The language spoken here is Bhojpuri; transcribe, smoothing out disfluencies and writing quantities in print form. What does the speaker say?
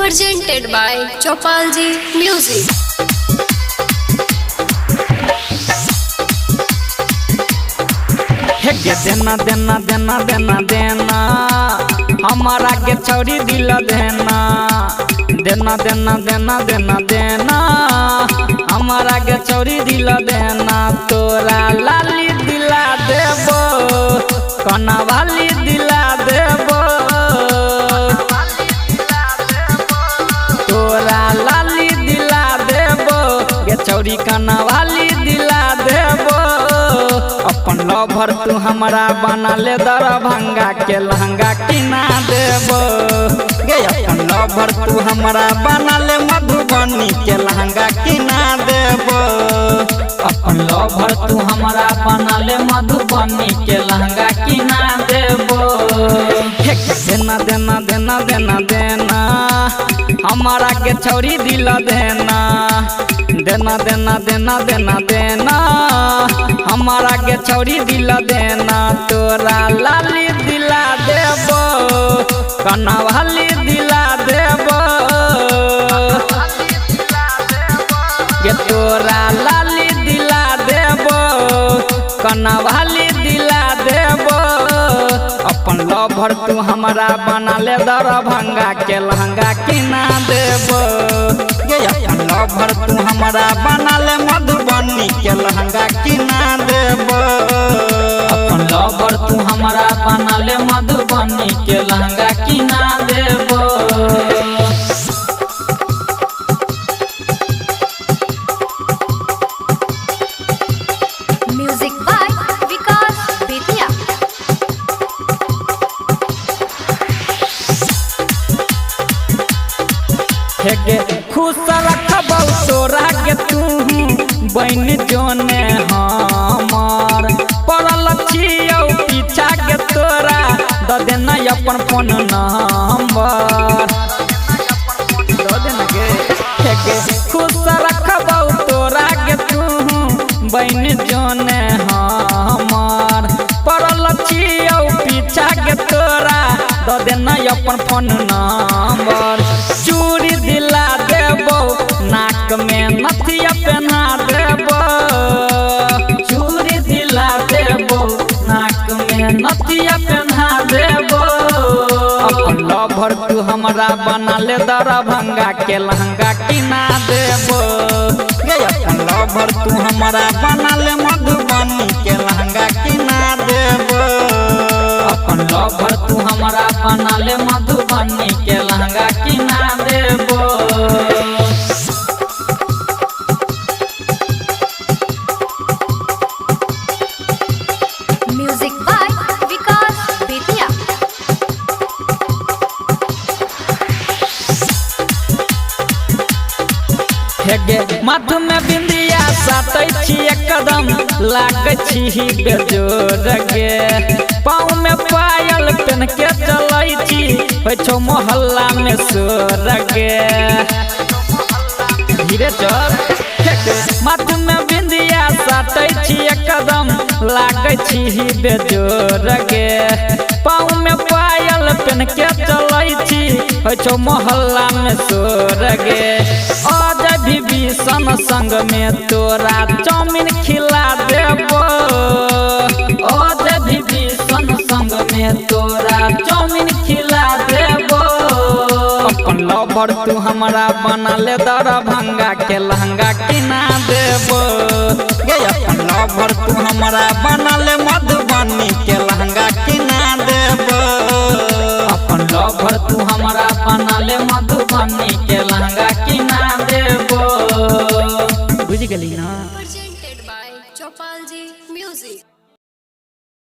presented by Chopalji Music. देना देना देना देना देना हमारा के छौरी दिल देना देना देना देना देना देना हमारा के छौरी दिल देना तोरा लाली दिला देबो कना वाली दिला देबो तोरा लाली दिला देबो के छौरी कना वाली दिला देबो अपन लवर तू हमारा बना ले दरभंगा के लहंगा किना देबो गे अपन लवर तू हमारा बना ले मधुबनी के लहंगा किना देबो अपन लवर तू हमारा बना ले मधुबनी के लहंगा किना देबो देना देना देना देना देना हमारा के छौरी दिल देना देना देना देना देना देना हमारा के छौरी दिल देना तोरा लाली दिला देबो कना वाली दिला देबो के तोरा लाली दिला देबो कना वाली दिला देबो अपन लवर तू हमारा बना ले दरभंगा के लहंगा किना देबो अपन लवर तू हमारा बना ले मधुबनी के लहंगा किना देबो अपन लवर तू हमारा बना ले मधुबनी के लहंगा किना देबो Music by Vikas Bethia. खुश रखबौ तोरा के तू बन जोने हमार पड़ल छियौ पीछा के तोरा द देना अपन फोन नंबर द देना गे खुश रखबौ तोरा के तू बन जोने हमार पड़ल छियौ पीछा के तोरा द देना अपन फोन नंबर चूड़ी दिला देबो नाक में नथिया पहना देबो चूड़ी दिला देबो नाक में नथिया पहना देबो अपन लवर तू हमारा बना ले दरभंगा के लहंगा किना देबो गे अपन लवर तू हमारा बना ले मधुबनी के लहंगा किना देबो अपन लवर तू हमारा बना ले मधुबनी के लहंगा किना देबो Music by Vikas Bethia. माथ में बिंदिया साटै छी एकदम लागै छी बेजोर गे पाँव में पायल पहन के चलै छी होइ छौ मोहल्ला में सोर गे धीरे चल माथ में बिंदिया साटै छी एकदम लागै छी बेजोर गे पाँव में पायल पहन के चलै छी होइ छौ मोहल्ला में सोर गे अजय विभीषण संग में तोरा चाउमीन खिला देबो अजय विभीषण संग में तोरा चाउमीन खिला देबो अपन लवर तू हमारा बना ले दरभंगा के लहंगा किना देबो गे अपन लवर तू हमारा बना ले मधुबनी के लहंगा किना देबो अपन लवर तू हमारा बना ले मधुबनी के लहंगा किना देबो बुझ गेली ना Presented by Chopalji Music.